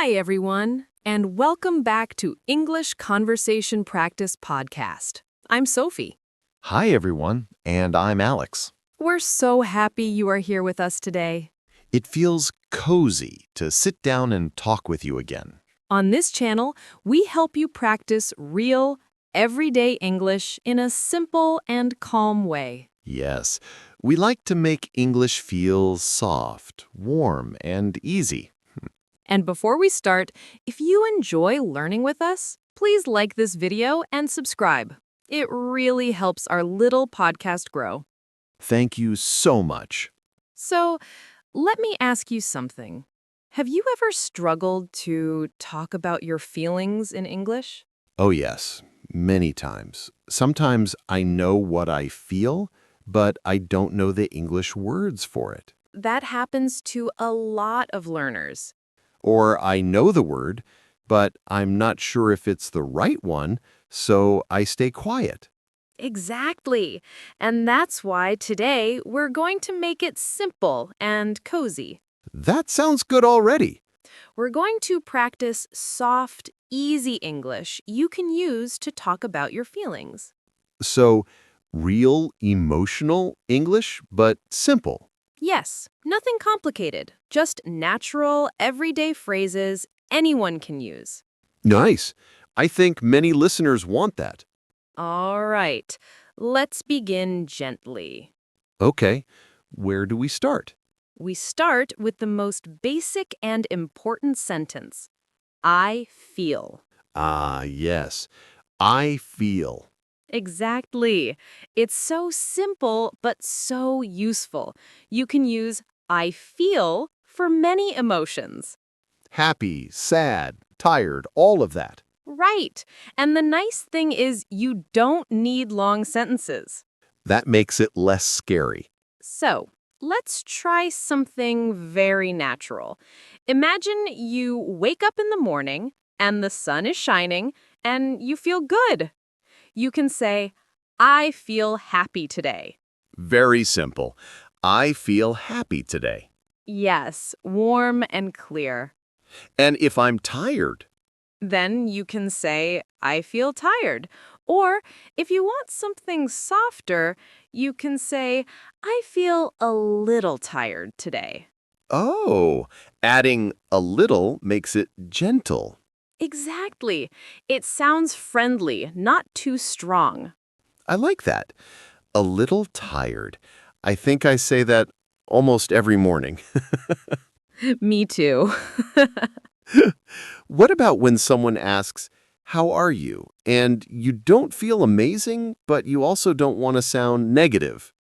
Hi, everyone, and welcome back to English Conversation Practice Podcast. I'm Sophie. Hi, everyone, and I'm Alex. We're so happy you are here with us today. It feels cozy to sit down and talk with you again. On this channel, we help you practice real, everyday English in a simple and calm way. Yes, we like to make English feel soft, warm, and easy. And before we start, if you enjoy learning with us, please like this video and subscribe. It really helps our little podcast grow. Thank you so much. So, let me ask you something. Have you ever struggled to talk about your feelings in English? Oh, yes, many times. Sometimes I know what I feel, but I don't know the English words for it. That happens to a lot of learners. Or I know the word, but I'm not sure if it's the right one, so I stay quiet. Exactly. And that's why today we're going to make it simple and cozy. That sounds good already. We're going to practice soft, easy English you can use to talk about your feelings. So, real emotional English, but simple. Yes, nothing complicated, just natural, everyday phrases anyone can use. Nice. I think many listeners want that. All right, let's begin gently. Okay, where do we start? We start with the most basic and important sentence. I feel. Ah, yes. I feel. Exactly. It's so simple, but so useful. You can use I feel for many emotions. Happy, sad, tired, all of that. Right. And the nice thing is you don't need long sentences. That makes it less scary. So, let's try something very natural. Imagine you wake up in the morning and the sun is shining and you feel good. You can say, I feel happy today. Very simple. I feel happy today. Yes, warm and clear. And if I'm tired, Then you can say, I feel tired. Or if you want something softer, you can say, I feel a little tired today. oh, adding a little makes it gentle. Exactly. It sounds friendly, not too strong. I like that. A little tired. I think I say that almost every morning. Me too. What about when someone asks, how are you? And you don't feel amazing, but you also don't want to sound negative.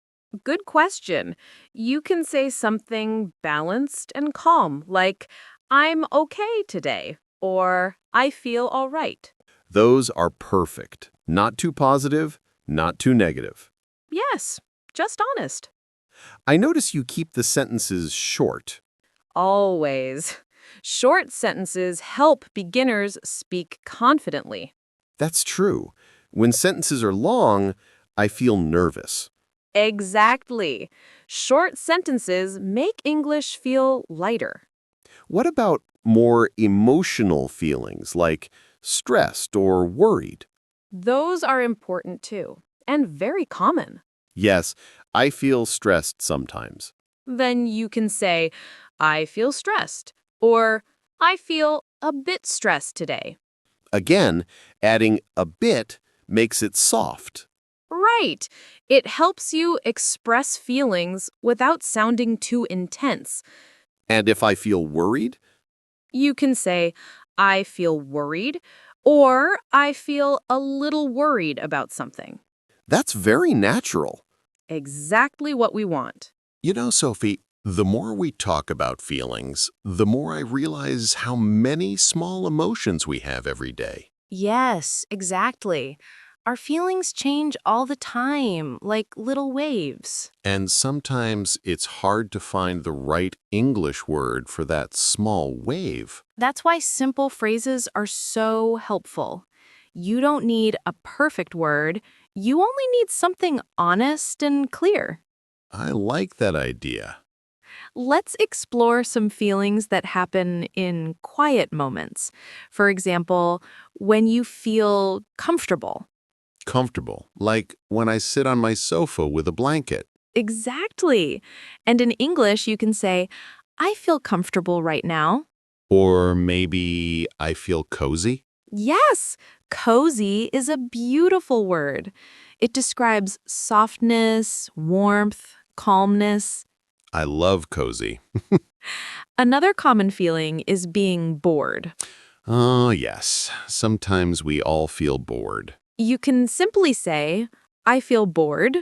Good question. You can say something balanced and calm, like, I'm okay today, or I feel all right. Those are perfect. Not too positive, not too negative. Yes, just honest. I notice you keep the sentences short. Always. Short sentences help beginners speak confidently. That's true. When sentences are long, I feel nervous. Exactly. Short sentences make English feel lighter. What about more emotional feelings like stressed or worried? Those are important too, and very common. Yes, I feel stressed sometimes. Then you can say, I feel stressed, or I feel a bit stressed today. Again, adding a bit makes it soft. Right. It helps you express feelings without sounding too intense. And if I feel worried, You can say, I feel worried, or I feel a little worried about something. that's very natural. Exactly what we want. You know, Sophie, the more we talk about feelings, the more I realize how many small emotions we have every day. Yes, exactly. Our feelings change all the time, like little waves. And sometimes it's hard to find the right English word for that small wave. That's why simple phrases are so helpful. You don't need a perfect word. You only need something honest and clear. I like that idea. Let's explore some feelings that happen in quiet moments. For example, when you feel comfortable. Comfortable, like when I sit on my sofa with a blanket. Exactly. And in English, you can say, I feel comfortable right now. Or maybe I feel cozy. Yes, cozy is a beautiful word. It describes softness, warmth, calmness. I love cozy. Another common feeling is being bored. Oh, yes. Sometimes we all feel bored. You can simply say, I feel bored,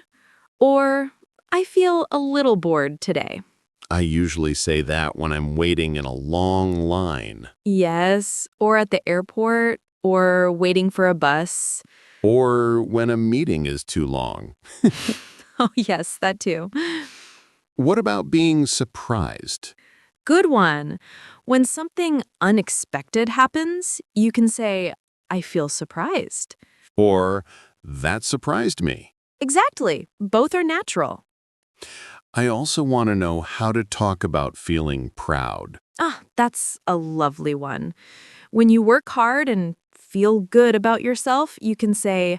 or I feel a little bored today. I usually say that when I'm waiting in a long line. Yes, or at the airport, or waiting for a bus. Or when a meeting is too long. Oh, yes, that too. What about being surprised? Good one. When something unexpected happens, you can say, I feel surprised. Or, that surprised me. Exactly. Both are natural. I also want to know how to talk about feeling proud. Ah, that's a lovely one. When you work hard and feel good about yourself, you can say,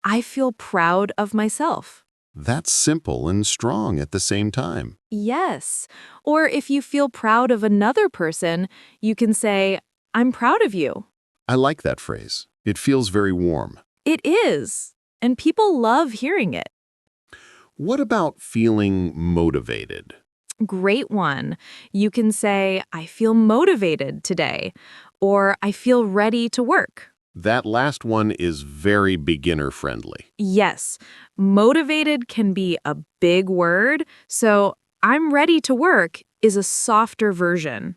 I feel proud of myself. That's simple and strong at the same time. Yes. Or if you feel proud of another person, you can say, I'm proud of you. I like that phrase. It feels very warm. It is. And people love hearing it. What about feeling motivated? Great one. You can say, I feel motivated today, or I feel ready to work. That last one is very beginner friendly. Yes, motivated can be a big word, so I'm ready to work is a softer version.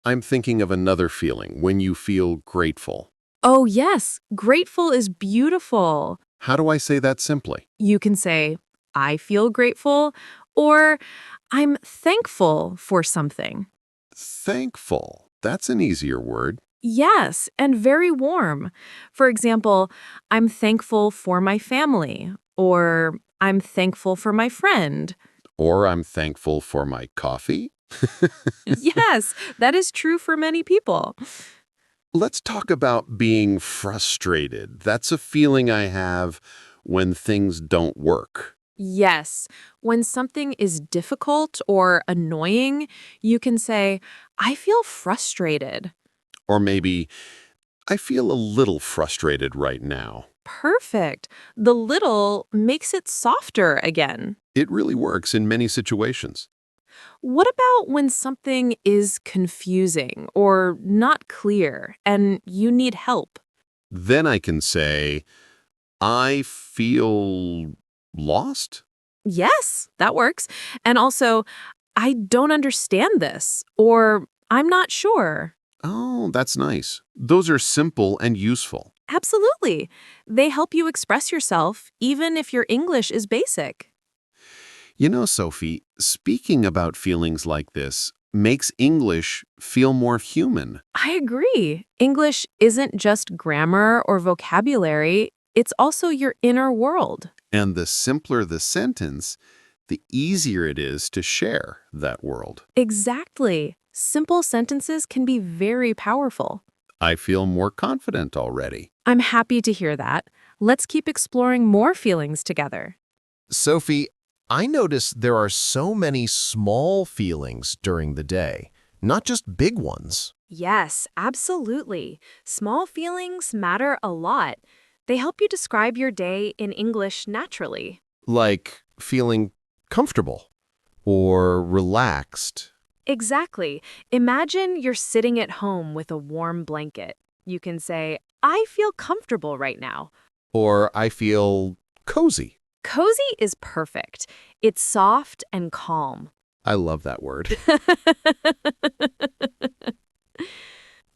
I'm thinking of another feeling when you feel grateful. Oh, yes, grateful is beautiful. How do I say that simply? You can say, I feel grateful, or I'm thankful for something. Thankful. That's an easier word. Yes, and very warm. For example, I'm thankful for my family, or I'm thankful for my friend. Or I'm thankful for my coffee. Yes, that is true for many people. Let's talk about being frustrated. That's a feeling I have when things don't work. Yes, when something is difficult or annoying, you can say, I feel frustrated. Or maybe, I feel a little frustrated right now. Perfect. The little makes it softer again. It really works in many situations. What about when something is confusing or not clear and you need help? Then I can say, I feel lost? Yes, that works. And also, I don't understand this, or I'm not sure. Oh, that's nice. Those are simple and useful. Absolutely. They help you express yourself, even if your English is basic. You know, Sophie, speaking about feelings like this makes English feel more human. I agree. English isn't just grammar or vocabulary, it's also your inner world. And the simpler the sentence, the easier it is to share that world. Exactly. Simple sentences can be very powerful. I feel more confident already. I'm happy to hear that. Let's keep exploring more feelings together. Sophie, I notice there are so many small feelings during the day, not just big ones. Yes, absolutely. Small feelings matter a lot. They help you describe your day in English naturally. Like feeling comfortable or relaxed. Exactly. Imagine you're sitting at home with a warm blanket. You can say, I feel comfortable right now. Or I feel cozy. Cozy is perfect. It's soft and calm. I love that word.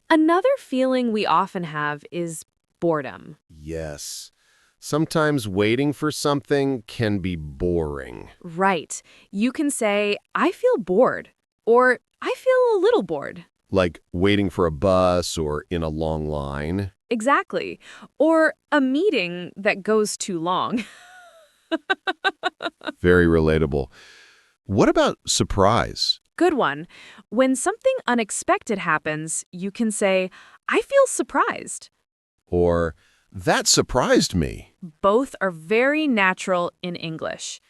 Another feeling we often have is boredom. Yes. Sometimes waiting for something can be boring. Right. You can say, I feel bored, or I feel a little bored. Like waiting for a bus or in a long line. Exactly. Or a meeting that goes too long. Very relatable. What about surprise? Good one. When something unexpected happens, you can say, I feel surprised. Or, that surprised me. Both are very natural in English.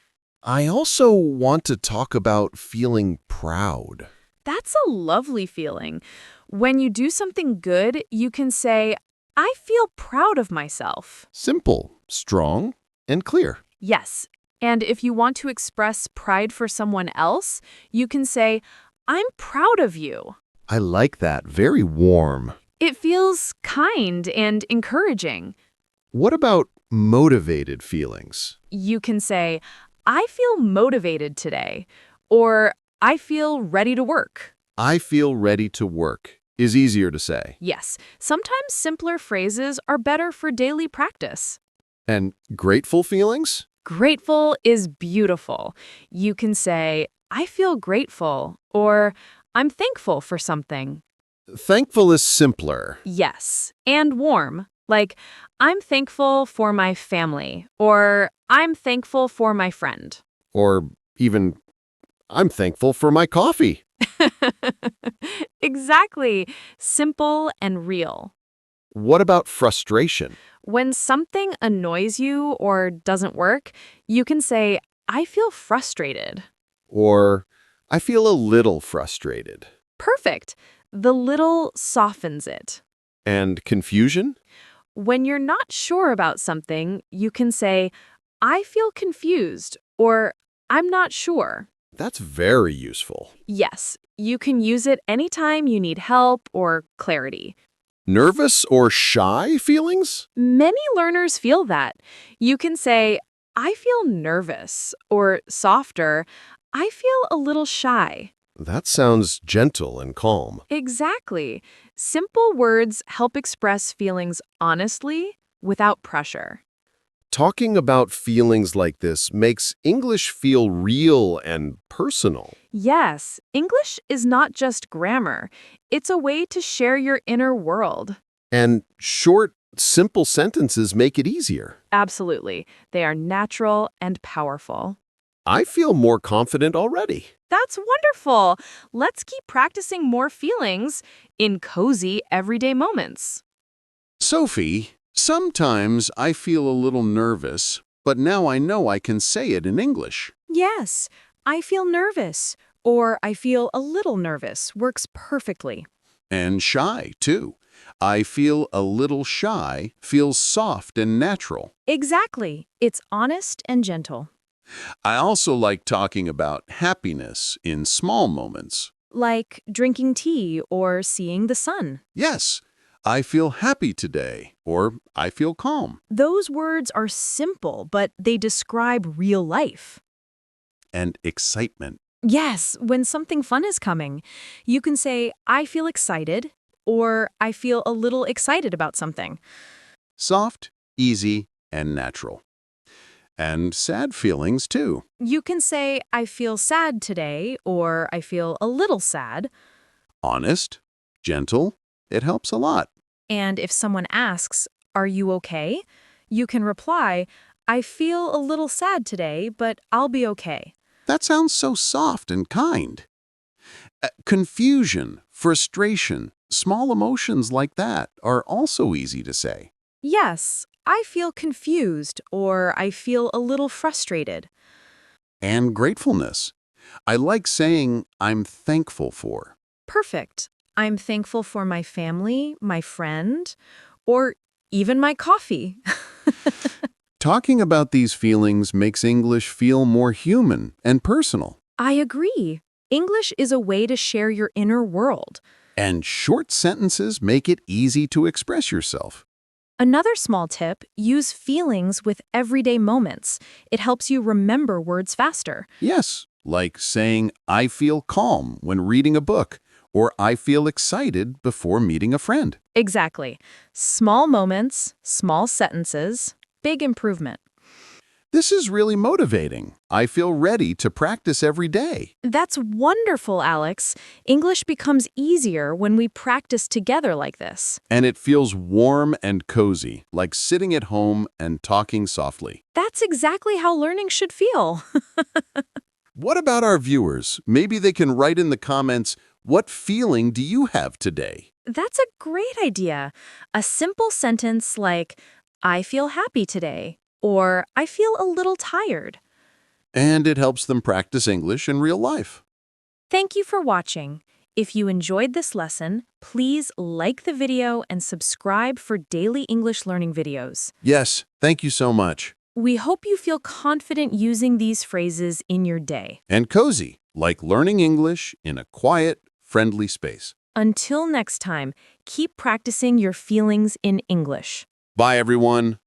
I also want to talk about feeling proud. That's a lovely feeling. When you do something good, you can say, I feel proud of myself. Simple, strong, and clear. Yes. And if you want to express pride for someone else, you can say, I'm proud of you. I like that. Very warm. It feels kind and encouraging. What about motivated feelings? You can say, I feel motivated today, or I feel ready to work. I feel ready to work is easier to say. Yes, sometimes simpler phrases are better for daily practice. And grateful feelings? Grateful is beautiful. You can say, I feel grateful, or I'm thankful for something. Thankful is simpler. Yes, and warm, like, I'm thankful for my family, or I'm thankful for my friend. Or even, I'm thankful for my coffee. Exactly. Simple and real. What about frustration? When something annoys you or doesn't work, you can say, I feel frustrated. Or, I feel a little frustrated. Perfect. The little softens it. And confusion? When you're not sure about something, you can say, I feel confused, or I'm not sure. That's very useful. Yes, you can use it anytime you need help or clarity. Nervous or shy feelings? Many learners feel that. You can say, I feel nervous, or softer, I feel a little shy. That sounds gentle and calm. Exactly. Simple words help express feelings honestly without pressure. Talking about feelings like this makes English feel real and personal. Yes, English is not just grammar. It's a way to share your inner world. And short, simple sentences make it easier. Absolutely. They are natural and powerful. I feel more confident already. That's wonderful. Let's keep practicing more feelings in cozy, everyday moments. Sophie, sometimes I feel a little nervous, but now I know I can say it in English. Yes, I feel nervous, or I feel a little nervous works perfectly. And shy, too. I feel a little shy feels soft and natural. Exactly. It's honest and gentle. I also like talking about happiness in small moments. Like drinking tea or seeing the sun. Yes, I feel happy today, or I feel calm. Those words are simple, but they describe real life. And excitement. Yes, when something fun is coming, you can say, I feel excited, or I feel a little excited about something. Soft, easy, and natural. And sad feelings, too. You can say, I feel sad today, or I feel a little sad. Honest, gentle, it helps a lot. And if someone asks, are you okay? You can reply, I feel a little sad today, but I'll be okay. That sounds so soft and kind. Confusion, frustration, small emotions like that are also easy to say. Yes, I feel confused, or I feel a little frustrated. And gratefulness. I like saying I'm thankful for. Perfect. I'm thankful for my family, my friend, or even my coffee. Talking about these feelings makes English feel more human and personal. I agree. English is a way to share your inner world. And short sentences make it easy to express yourself. Another small tip, use feelings with everyday moments. It helps you remember words faster. Yes, like saying I feel calm when reading a book, or I feel excited before meeting a friend. Exactly. Small moments, small sentences, big improvement. This is really motivating. I feel ready to practice every day. That's wonderful, Alex. English becomes easier when we practice together like this. And it feels warm and cozy, like sitting at home and talking softly. That's exactly how learning should feel. What about our viewers? Maybe they can write in the comments, what feeling do you have today? That's a great idea. A simple sentence like, I feel happy today, or I feel a little tired. And it helps them practice English in real life. Thank you for watching. If you enjoyed this lesson, please like the video and subscribe for daily English learning videos. Yes, thank you so much. We hope you feel confident using these phrases in your day. And cozy, like learning English in a quiet, friendly space. Until next time, keep practicing your feelings in English. Bye, everyone.